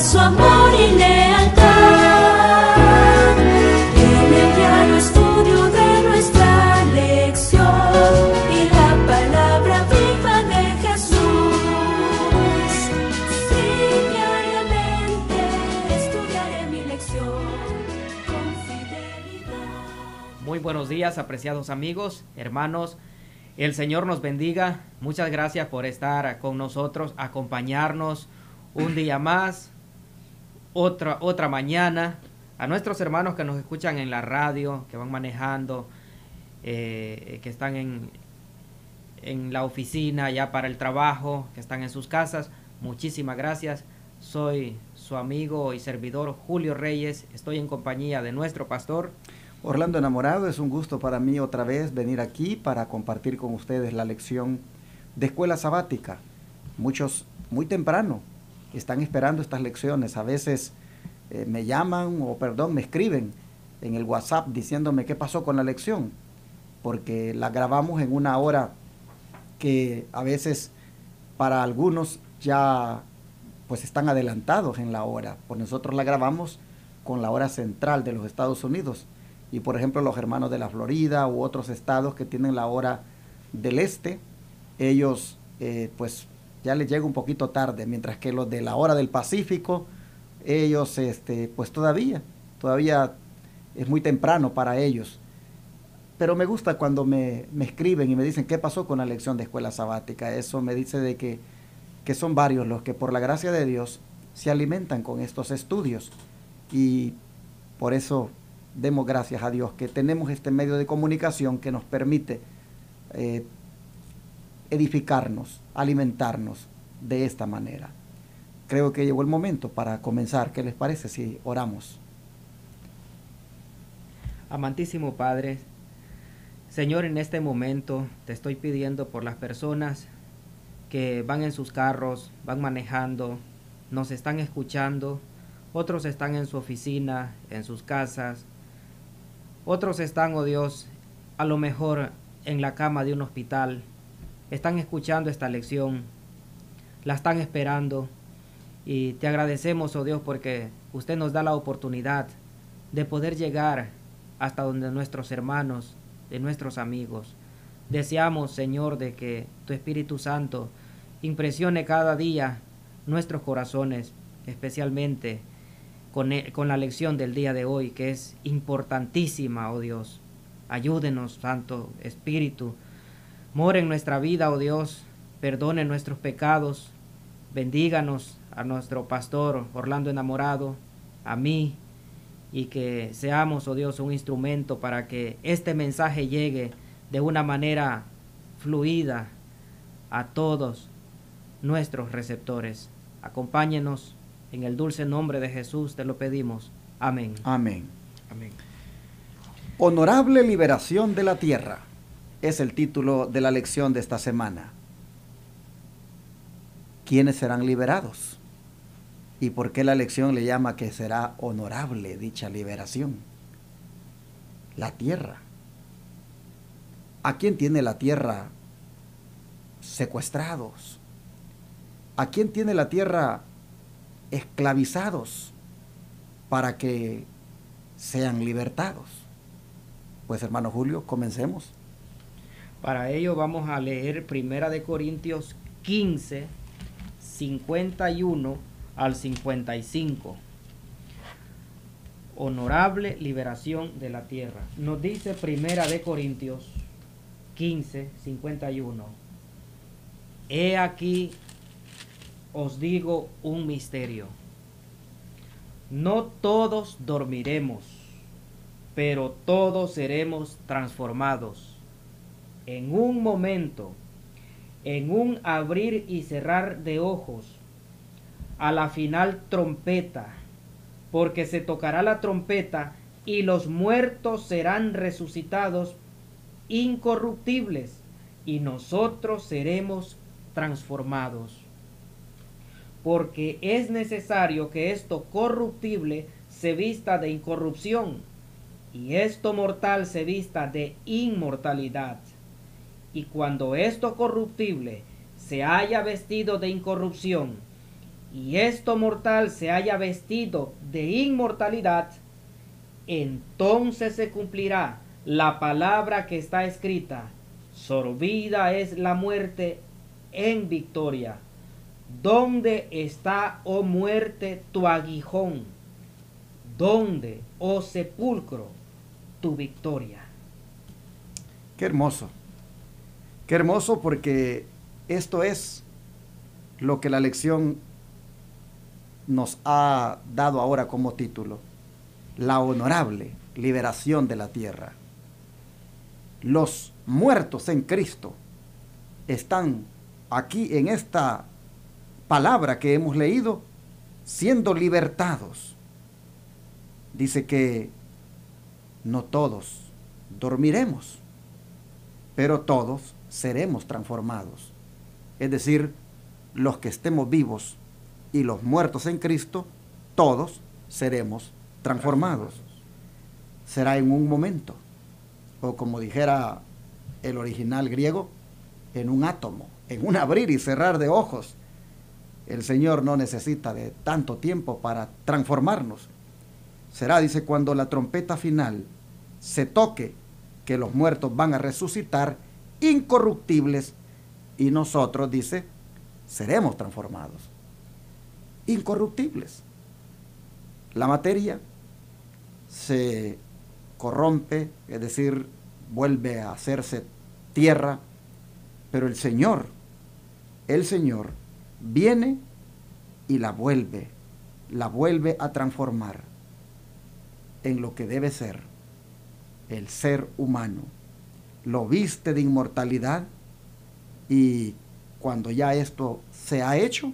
su amor y lealtad. En el diario estudio de nuestra lección y la palabra viva de Jesús. Sí, diariamente estudiaré mi lección con fidelidad. Muy buenos días, apreciados amigos, hermanos. El Señor nos bendiga. Muchas gracias por estar con nosotros, acompañarnos un día más, otra mañana. A nuestros hermanos que nos escuchan en la radio, que van manejando, que están en la oficina ya para el trabajo, que están en sus casas, muchísimas gracias. Soy su amigo y servidor Julio Reyes. Estoy en compañía de nuestro pastor Orlando Enamorado. Es un gusto para mí otra vez venir aquí para compartir con ustedes la lección de escuela sabática. Muchos muy temprano están esperando estas lecciones. A veces me llaman me escriben en el WhatsApp diciéndome qué pasó con la lección, porque la grabamos en una hora que a veces para algunos ya pues están adelantados en la hora. Pues nosotros la grabamos con la hora central de los Estados Unidos. Y por ejemplo los hermanos de la Florida u otros estados que tienen la hora del este, ellos pues ya les llega un poquito tarde, mientras que los de la hora del Pacífico, ellos pues todavía es muy temprano para ellos. Pero me gusta cuando me escriben y me dicen qué pasó con la lección de escuela sabática. Eso me dice de que son varios los que por la gracia de Dios se alimentan con estos estudios, y por eso demos gracias a Dios que tenemos este medio de comunicación que nos permite edificarnos, alimentarnos de esta manera. Creo que llegó el momento para comenzar. ¿Qué les parece si oramos? Amantísimo Padre, Señor, en este momento te estoy pidiendo por las personas que van en sus carros, van manejando, nos están escuchando. Otros están en su oficina, en sus casas. Otros están, oh Dios, a lo mejor en la cama de un hospital. Están escuchando esta lección, la están esperando, y te agradecemos, oh Dios, porque usted nos da la oportunidad de poder llegar hasta donde nuestros hermanos, de nuestros amigos. Deseamos, Señor, de que tu Espíritu Santo impresione cada día nuestros corazones, especialmente con la lección del día de hoy, que es importantísima, oh Dios. Ayúdenos, Santo Espíritu. Mora en nuestra vida, oh Dios. Perdone nuestros pecados. Bendíganos a nuestro pastor Orlando Enamorado, a mí, y que seamos, oh Dios, un instrumento para que este mensaje llegue de una manera fluida a todos nuestros receptores. Acompáñenos. En el dulce nombre de Jesús te lo pedimos. Amén. Amén. Amén. Honorable liberación de la tierra es el título de la lección de esta semana. ¿Quiénes serán liberados? ¿Y por qué la lección le llama que será honorable dicha liberación? La tierra. ¿A quién tiene la tierra secuestrados? ¿A quién tiene la tierra esclavizados para que sean libertados? Pues hermano Julio, comencemos. Para ello vamos a leer 1 Corintios 15, 51 al 55. Honorable liberación de la tierra. Nos dice 1 Corintios 15, 51. He aquí os digo un misterio. No todos dormiremos, pero todos seremos transformados. En un momento, en un abrir y cerrar de ojos, a la final trompeta, porque se tocará la trompeta y los muertos serán resucitados incorruptibles, y nosotros seremos transformados. Porque es necesario que esto corruptible se vista de incorrupción, y esto mortal se vista de inmortalidad. Y cuando esto corruptible se haya vestido de incorrupción, y esto mortal se haya vestido de inmortalidad, entonces se cumplirá la palabra que está escrita: sorbida es la muerte en victoria. ¿Dónde está, oh muerte, tu aguijón? ¿Dónde, oh sepulcro, tu victoria? Qué hermoso porque esto es lo que la lección nos ha dado ahora como título: la honorable liberación de la tierra. Los muertos en Cristo están aquí en esta palabra que hemos leído, siendo libertados. Dice que no todos dormiremos, pero todos seremos transformados. Es decir, los que estemos vivos y los muertos en Cristo, todos seremos transformados. Será en un momento, o como dijera el original griego, en un átomo, en un abrir y cerrar de ojos. El Señor no necesita de tanto tiempo para transformarnos. Será, dice, cuando la trompeta final se toque, que los muertos van a resucitar incorruptibles y nosotros, dice, seremos transformados. Incorruptibles. La materia se corrompe, es decir, vuelve a hacerse tierra, pero el Señor viene y la vuelve a transformar en lo que debe ser el ser humano. Lo viste de inmortalidad, y cuando ya esto se ha hecho,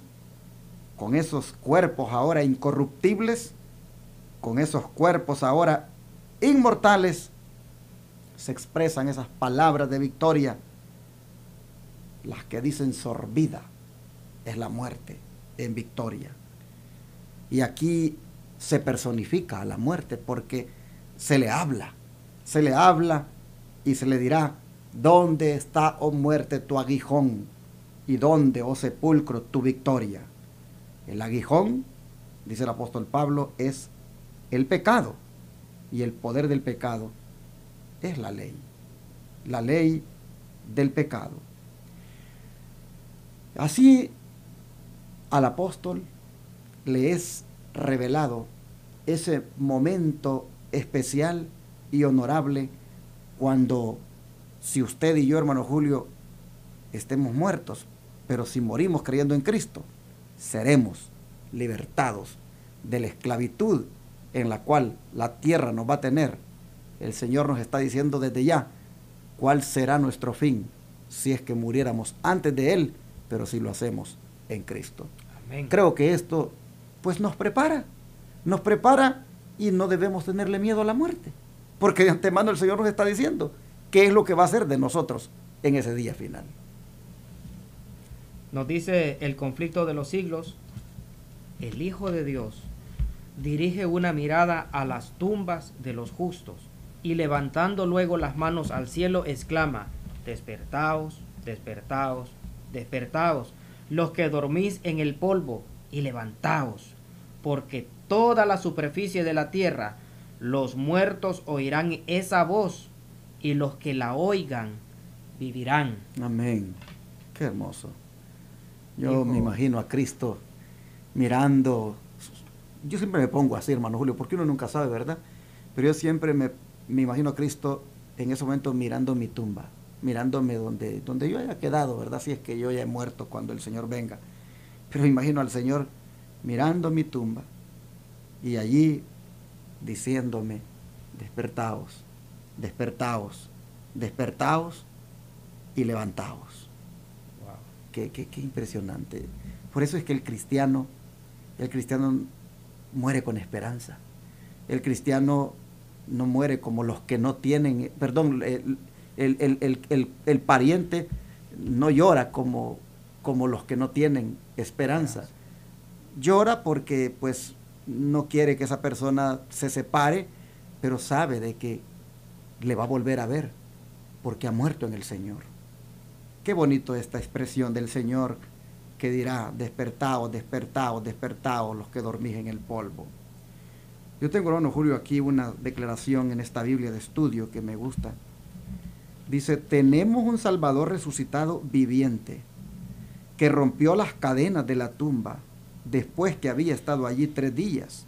con esos cuerpos ahora incorruptibles, con esos cuerpos ahora inmortales, se expresan esas palabras de victoria, las que dicen: sorbida es la muerte en victoria. Y aquí se personifica a la muerte, porque se le habla y se le dirá: ¿dónde está, oh muerte, tu aguijón? ¿Y dónde, oh sepulcro, tu victoria? El aguijón, dice el apóstol Pablo, es el pecado, y el poder del pecado es la ley del pecado. Así al apóstol le es revelado ese momento especial y honorable, cuando, si usted y yo, hermano Julio, estemos muertos, pero si morimos creyendo en Cristo, seremos libertados de la esclavitud en la cual la tierra nos va a tener. El Señor nos está diciendo desde ya cuál será nuestro fin, si es que muriéramos antes de Él, pero si lo hacemos en Cristo. Amén. Creo que esto pues nos prepara y no debemos tenerle miedo a la muerte, porque de antemano el Señor nos está diciendo qué es lo que va a hacer de nosotros en ese día final. Nos dice el conflicto de los siglos: el Hijo de Dios dirige una mirada a las tumbas de los justos, y levantando luego las manos al cielo exclama: despertaos, despertaos, despertaos, los que dormís en el polvo, y levantaos, porque toda la superficie de la tierra, los muertos oirán esa voz, y los que la oigan vivirán. Amén. Qué hermoso. Yo me imagino a Cristo mirando. Yo siempre me pongo así, hermano Julio, porque uno nunca sabe, ¿verdad? Pero yo siempre me imagino a Cristo en ese momento mirando mi tumba, mirándome donde yo haya quedado, ¿verdad? Si es que yo ya he muerto cuando el Señor venga. Pero me imagino al Señor mirando mi tumba y allí diciéndome: despertaos, despertaos, despertaos y levantaos. Wow. Qué impresionante. Por eso es que el cristiano muere con esperanza. El cristiano no muere como los que no tienen, perdón, el pariente no llora como los que no tienen esperanza. Llora porque pues no quiere que esa persona se separe, pero sabe de que le va a volver a ver, porque ha muerto en el Señor. Qué bonito esta expresión del Señor: que dirá, despertaos, despertaos, despertaos los que dormís en el polvo. Yo tengo, hermano Julio, aquí una declaración en esta Biblia de estudio que me gusta. Dice, tenemos un Salvador resucitado viviente, que rompió las cadenas de la tumba después que había estado allí 3 días,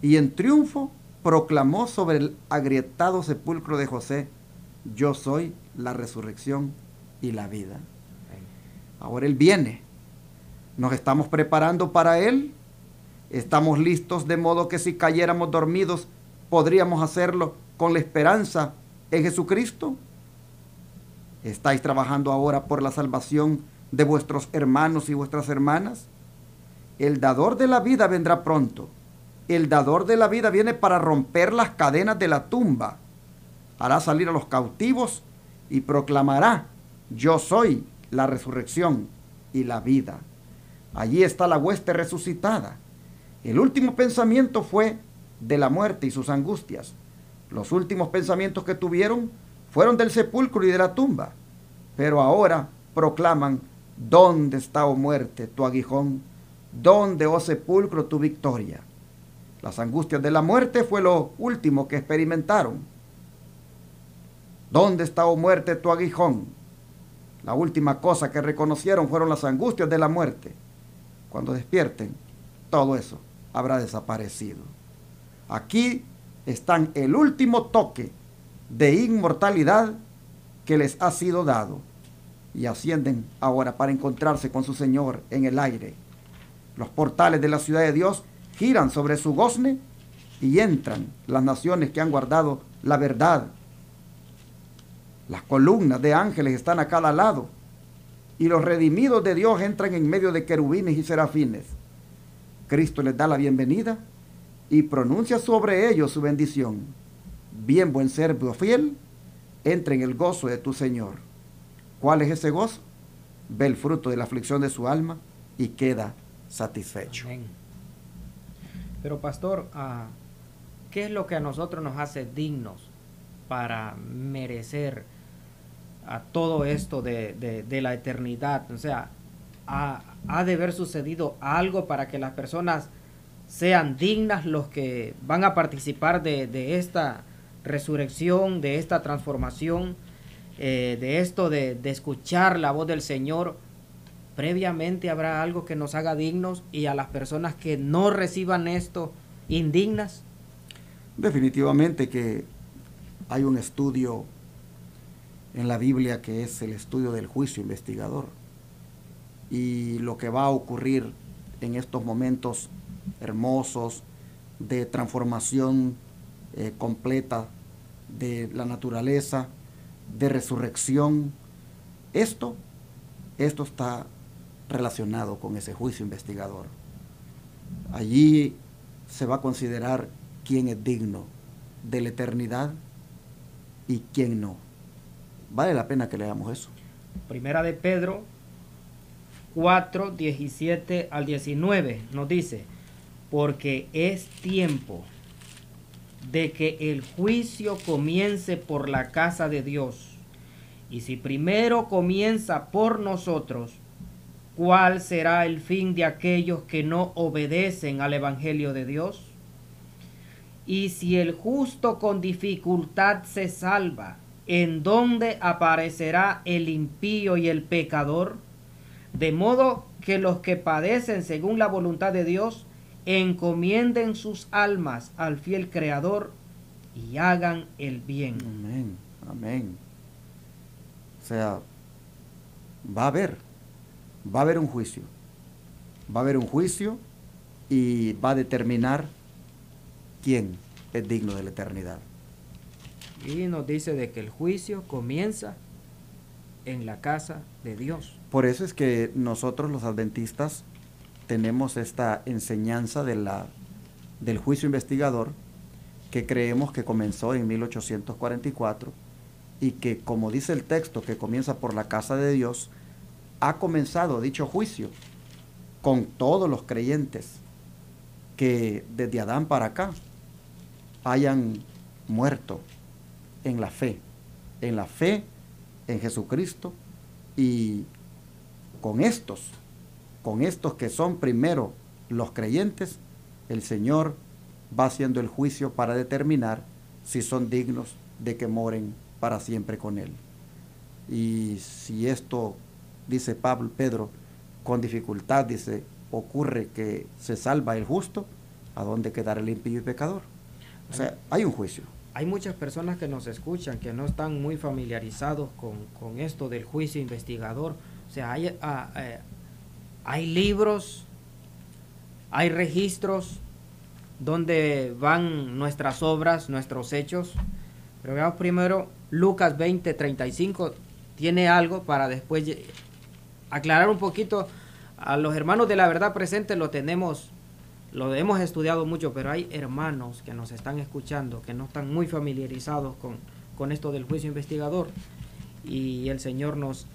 y en triunfo proclamó sobre el agrietado sepulcro de José, yo soy la resurrección y la vida. Ahora Él viene. Nos estamos preparando para Él. Estamos listos de modo que si cayéramos dormidos, podríamos hacerlo con la esperanza en Jesucristo. ¿Estáis trabajando ahora por la salvación de vuestros hermanos y vuestras hermanas? El dador de la vida vendrá pronto. El dador de la vida viene para romper las cadenas de la tumba. Hará salir a los cautivos y proclamará, yo soy la resurrección y la vida. Allí está la hueste resucitada. El último pensamiento fue de la muerte y sus angustias. Los últimos pensamientos que tuvieron fueron del sepulcro y de la tumba. Pero ahora proclaman, ¿dónde está, oh muerte, tu aguijón? ¿Dónde, oh sepulcro, tu victoria? Las angustias de la muerte fue lo último que experimentaron. ¿Dónde está, oh muerte, tu aguijón? La última cosa que reconocieron fueron las angustias de la muerte. Cuando despierten, todo eso habrá desaparecido. Aquí están el último toque de inmortalidad que les ha sido dado, y ascienden ahora para encontrarse con su Señor en el aire. Los portales de la ciudad de Dios giran sobre su gozne y entran las naciones que han guardado la verdad. Las columnas de ángeles están a cada lado y los redimidos de Dios entran en medio de querubines y serafines. Cristo les da la bienvenida y pronuncia sobre ellos su bendición. Bien, buen siervo fiel, entra en el gozo de tu Señor. ¿Cuál es ese gozo? Ve el fruto de la aflicción de su alma y queda satisfecho. Amén. Pero pastor, ¿qué es lo que a nosotros nos hace dignos para merecer a todo esto de la eternidad? O sea, ha de haber sucedido algo para que las personas sean dignas, los que van a participar de esta resurrección, de esta transformación, de esto de escuchar la voz del Señor. Previamente habrá algo que nos haga dignos, y a las personas que no reciban esto, indignas. Definitivamente que hay un estudio en la Biblia que es el estudio del juicio investigador, y lo que va a ocurrir en estos momentos hermosos de transformación completa de la naturaleza, de resurrección, esto está relacionado con ese juicio investigador. Allí se va a considerar quién es digno de la eternidad y quién no. Vale la pena que leamos eso. Primera de Pedro 4, 17 al 19 nos dice, porque es tiempo de que el juicio comience por la casa de Dios. Y si primero comienza por nosotros, ¿cuál será el fin de aquellos que no obedecen al Evangelio de Dios? Y si el justo con dificultad se salva, ¿en dónde aparecerá el impío y el pecador? De modo que los que padecen según la voluntad de Dios encomienden sus almas al fiel Creador y hagan el bien. Amén, amén. O sea, va a haber un juicio. Va a haber un juicio y va a determinar quién es digno de la eternidad. Y nos dice de que el juicio comienza en la casa de Dios. Por eso es que nosotros los adventistas tenemos esta enseñanza del juicio investigador, que creemos que comenzó en 1844 y que, como dice el texto, que comienza por la casa de Dios, ha comenzado dicho juicio con todos los creyentes que desde Adán para acá hayan muerto en la fe en Jesucristo, y con estos con estos que son primero los creyentes, el Señor va haciendo el juicio para determinar si son dignos de que moren para siempre con Él. Y si esto, dice Pedro, con dificultad, dice, ocurre que se salva el justo, ¿a dónde quedará el impío y pecador? O sea, hay un juicio. Hay muchas personas que nos escuchan que no están muy familiarizados con esto del juicio investigador. O sea, hay libros, hay registros donde van nuestras obras, nuestros hechos. Pero veamos primero Lucas 20:35, tiene algo para después aclarar un poquito. A los hermanos de la verdad presente lo hemos estudiado mucho, pero hay hermanos que nos están escuchando que no están muy familiarizados con esto del juicio investigador, y el Señor nos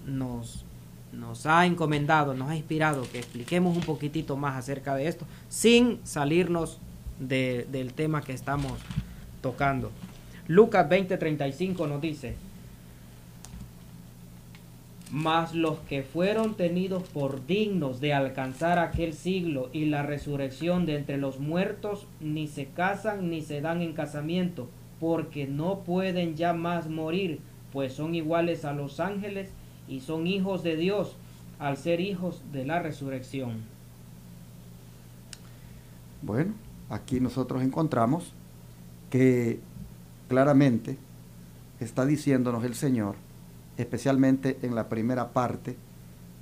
ha encomendado, nos ha inspirado que expliquemos un poquitito más acerca de esto sin salirnos del tema que estamos tocando. Lucas 20:35 nos dice: mas los que fueron tenidos por dignos de alcanzar aquel siglo y la resurrección de entre los muertos, ni se casan ni se dan en casamiento, porque no pueden ya más morir, pues son iguales a los ángeles y son hijos de Dios, al ser hijos de la resurrección. Bueno, aquí nosotros encontramos que claramente está diciéndonos el Señor, especialmente en la primera parte,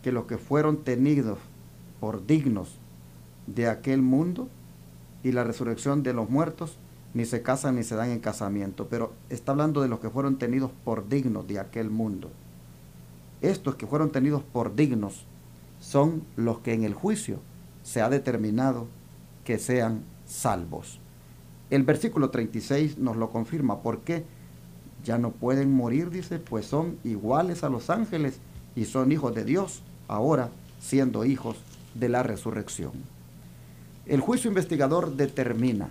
que los que fueron tenidos por dignos de aquel mundo y la resurrección de los muertos, ni se casan ni se dan en casamiento. Pero está hablando de los que fueron tenidos por dignos de aquel mundo. Estos que fueron tenidos por dignos son los que en el juicio se ha determinado que sean salvos. El versículo 36 nos lo confirma. ¿Por qué? Ya no pueden morir, dice, pues son iguales a los ángeles y son hijos de Dios, ahora siendo hijos de la resurrección. El juicio investigador determina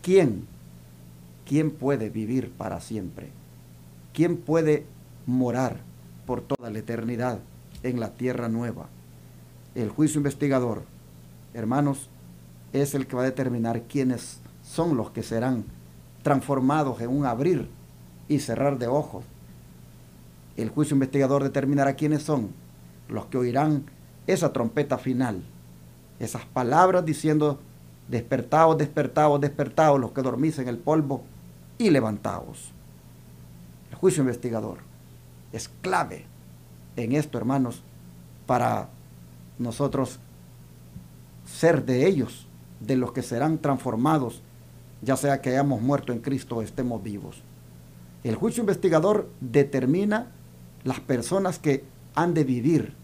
quién puede vivir para siempre, quién puede morar por toda la eternidad en la tierra nueva. El juicio investigador, hermanos, es el que va a determinar quiénes son los que serán transformados en un abrir y cerrar de ojos. El juicio investigador determinará quiénes son los que oirán esa trompeta final, esas palabras diciendo: despertaos, despertaos, despertaos, los que dormís en el polvo, y levantaos. El juicio investigador es clave en esto, hermanos, para nosotros ser de ellos, de los que serán transformados, ya sea que hayamos muerto en Cristo o estemos vivos. El juicio investigador determina las personas que han de vivir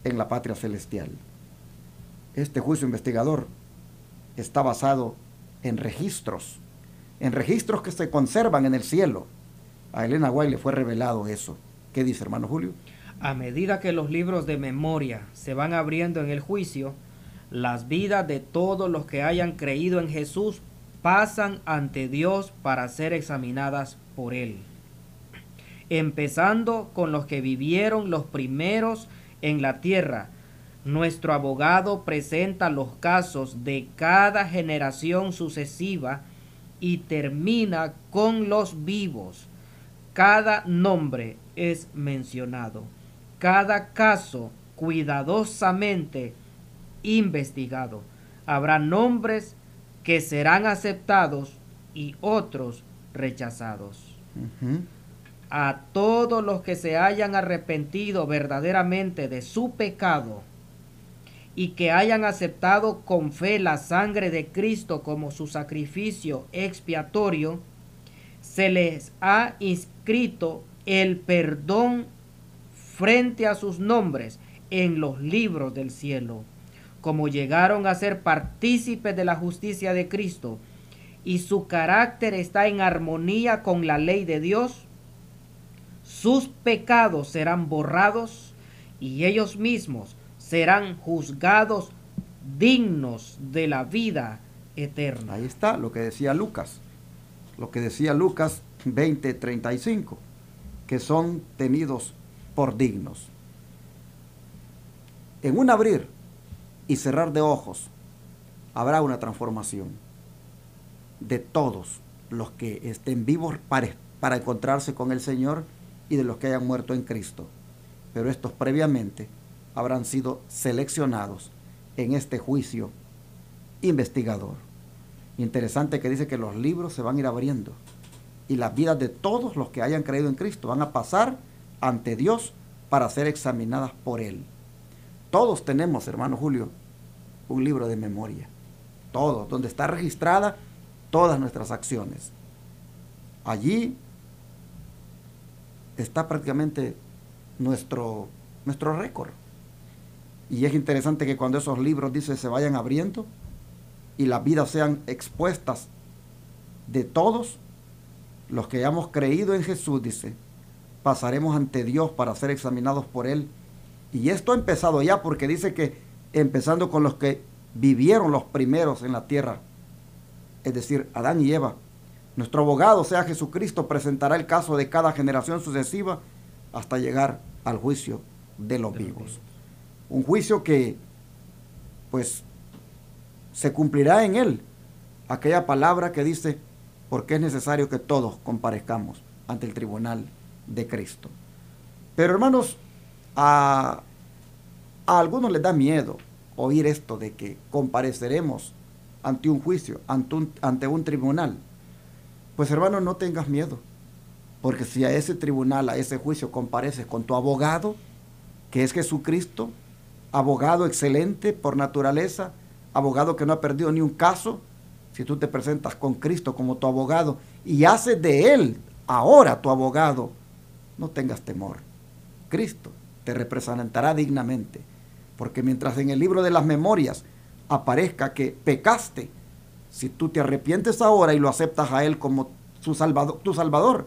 en la patria celestial. Este juicio investigador está basado en registros que se conservan en el cielo. A Elena White le fue revelado eso. ¿Qué dice, hermano Julio? A medida que los libros de memoria se van abriendo en el juicio, las vidas de todos los que hayan creído en Jesús pasan ante Dios para ser examinadas por Él. Empezando con los que vivieron los primeros en la tierra, nuestro abogado presenta los casos de cada generación sucesiva y termina con los vivos. Cada nombre es mencionado, cada caso cuidadosamente investigado. Habrá nombres que serán aceptados y otros rechazados. A todos los que se hayan arrepentido verdaderamente de su pecado y que hayan aceptado con fe la sangre de Cristo como su sacrificio expiatorio, se les ha inscrito el perdón frente a sus nombres en los libros del cielo. Como llegaron a ser partícipes de la justicia de Cristo y su carácter está en armonía con la ley de Dios, sus pecados serán borrados y ellos mismos serán juzgados dignos de la vida eterna. Ahí está lo que decía Lucas 20:35, que son tenidos por dignos. en un abrir y cerrar de ojos, habrá una transformación de todos los que estén vivos para encontrarse con el Señor y de los que hayan muerto en Cristo. Pero estos previamente habrán sido seleccionados en este juicio investigador. Interesante que dice que los libros se van a ir abriendo y las vidas de todos los que hayan creído en Cristo van a pasar ante Dios para ser examinadas por Él. Todos tenemos, hermano Julio, un libro de memoria. Todos, donde está registrada todas nuestras acciones. Allí está prácticamente nuestro récord. Y es interesante que cuando esos libros, dice, se vayan abriendo y las vidas sean expuestas de todos los que hayamos creído en Jesús, dice, pasaremos ante Dios para ser examinados por Él. Y esto ha empezado ya, porque dice que empezando con los que vivieron los primeros en la tierra, es decir, Adán y Eva, nuestro abogado, o sea, Jesucristo, presentará el caso de cada generación sucesiva hasta llegar al juicio de los vivos. Un juicio que, pues, se cumplirá en él aquella palabra que dice, porque es necesario que todos comparezcamos ante el tribunal de Cristo. Pero, hermanos, a algunos les da miedo oír esto de que compareceremos ante un juicio, ante un tribunal. Pues, hermano, no tengas miedo, porque si a ese tribunal, a ese juicio compareces con tu abogado, que es Jesucristo, abogado excelente por naturaleza, abogado que no ha perdido ni un caso, si tú te presentas con Cristo como tu abogado y haces de Él ahora tu abogado, no tengas temor. Cristo te representará dignamente, porque mientras en el libro de las memorias aparezca que pecaste, si tú te arrepientes ahora y lo aceptas a Él como tu Salvador,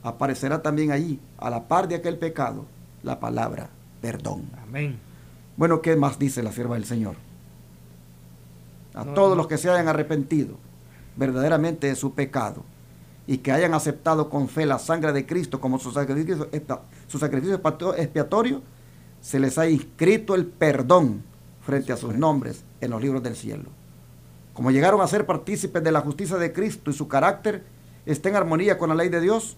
aparecerá también allí, a la par de aquel pecado, la palabra perdón. Amén. Bueno, ¿qué más dice la sierva del Señor? A todos los que se hayan arrepentido verdaderamente de su pecado y que hayan aceptado con fe la sangre de Cristo como su sacrificio expiatorio, se les ha inscrito el perdón frente a sus nombres en los libros del cielo. Como llegaron a ser partícipes de la justicia de Cristo y su carácter está en armonía con la ley de Dios,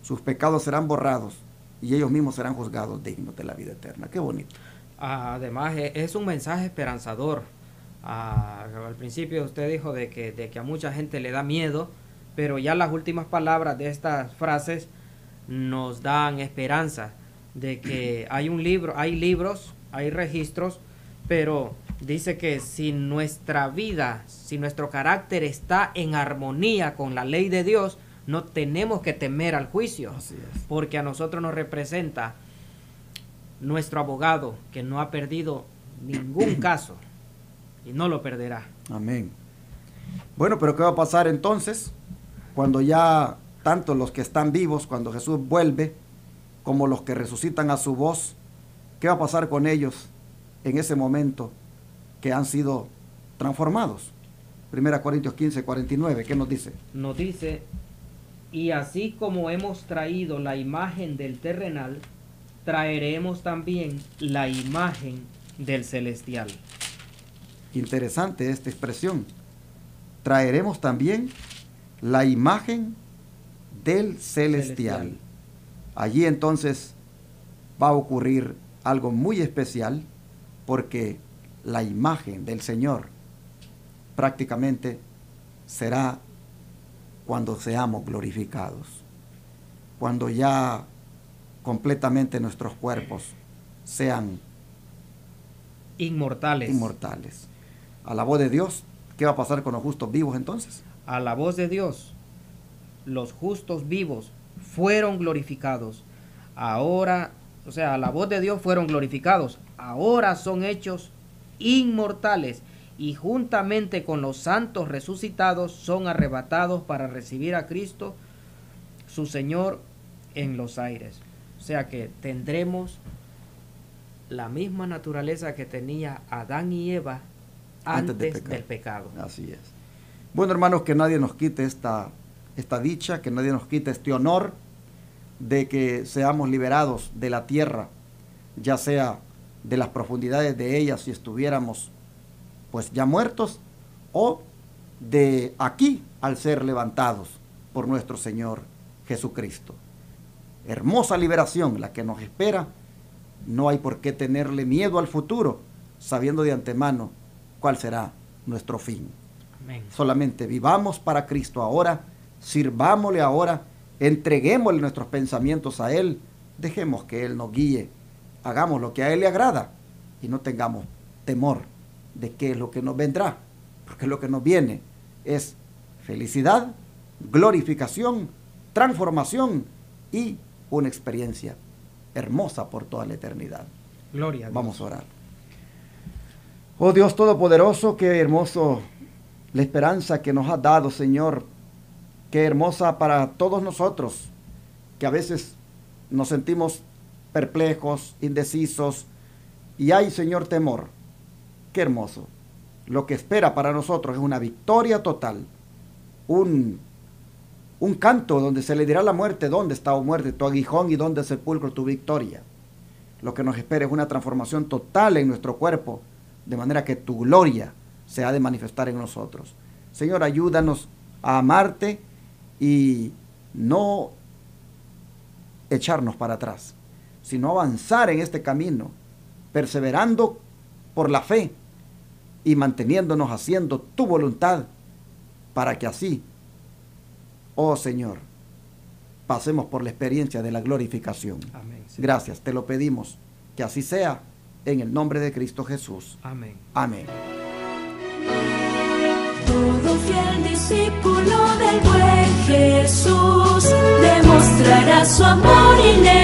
sus pecados serán borrados y ellos mismos serán juzgados dignos de la vida eterna. Qué bonito. Además, es un mensaje esperanzador. Al principio usted dijo de que a mucha gente le da miedo, pero ya las últimas palabras de estas frases nos dan esperanza de que hay un libro, hay libros, hay registros, pero dice que si nuestra vida, si nuestro carácter está en armonía con la ley de Dios, no tenemos que temer al juicio. Así es. Porque a nosotros nos representa nuestro abogado, que no ha perdido ningún caso y no lo perderá. Amén. Bueno, pero ¿qué va a pasar entonces cuando ya tanto los que están vivos, cuando Jesús vuelve, como los que resucitan a su voz? ¿Qué va a pasar con ellos en ese momento que han sido transformados? 1 Corintios 15, 49, ¿qué nos dice? Nos dice, y así como hemos traído la imagen del terrenal, traeremos también la imagen del celestial. Interesante esta expresión. Traeremos también la imagen del celestial. Allí entonces va a ocurrir algo muy especial, porque la imagen del Señor prácticamente será cuando seamos glorificados, cuando ya completamente nuestros cuerpos sean inmortales. A la voz de Dios, ¿qué va a pasar con los justos vivos entonces? A la voz de Dios, los justos vivos fueron glorificados. Ahora, o sea, a la voz de Dios fueron glorificados. Ahora son hechos inmortales y juntamente con los santos resucitados son arrebatados para recibir a Cristo, su Señor, en los aires. O sea que tendremos la misma naturaleza que tenía Adán y Eva antes del pecado. Así es. Bueno, hermanos, que nadie nos quite esta dicha, que nadie nos quite este honor de que seamos liberados de la tierra, ya sea de las profundidades de ella si estuviéramos pues ya muertos, o de aquí al ser levantados por nuestro Señor Jesucristo. Hermosa liberación la que nos espera. No hay por qué tenerle miedo al futuro, sabiendo de antemano cuál será nuestro fin. Amén. Solamente vivamos para Cristo ahora, sirvámosle ahora, entreguémosle nuestros pensamientos a Él, dejemos que Él nos guíe, hagamos lo que a Él le agrada y no tengamos temor de qué es lo que nos vendrá, porque lo que nos viene es felicidad, glorificación, transformación y una experiencia hermosa por toda la eternidad. Gloria a Dios. Vamos a orar. Oh Dios Todopoderoso, qué hermoso la esperanza que nos has dado, Señor. Qué hermosa para todos nosotros, que a veces nos sentimos perplejos, indecisos, y hay, Señor, temor. Qué hermoso. Lo que espera para nosotros es una victoria total, un canto donde se le dirá a la muerte: ¿dónde está, oh muerte, tu aguijón, y dónde, sepulcro, tu victoria? Lo que nos espera es una transformación total en nuestro cuerpo, de manera que tu gloria se ha de manifestar en nosotros. Señor, ayúdanos a amarte y no echarnos para atrás, sino avanzar en este camino, perseverando por la fe y manteniéndonos haciendo tu voluntad, para que así, oh Señor, pasemos por la experiencia de la glorificación. Amén, Señor. Gracias, te lo pedimos, que así sea, en el nombre de Cristo Jesús. Amén. Amén. Todo fiel discípulo del buen Jesús demostrará su amor inefable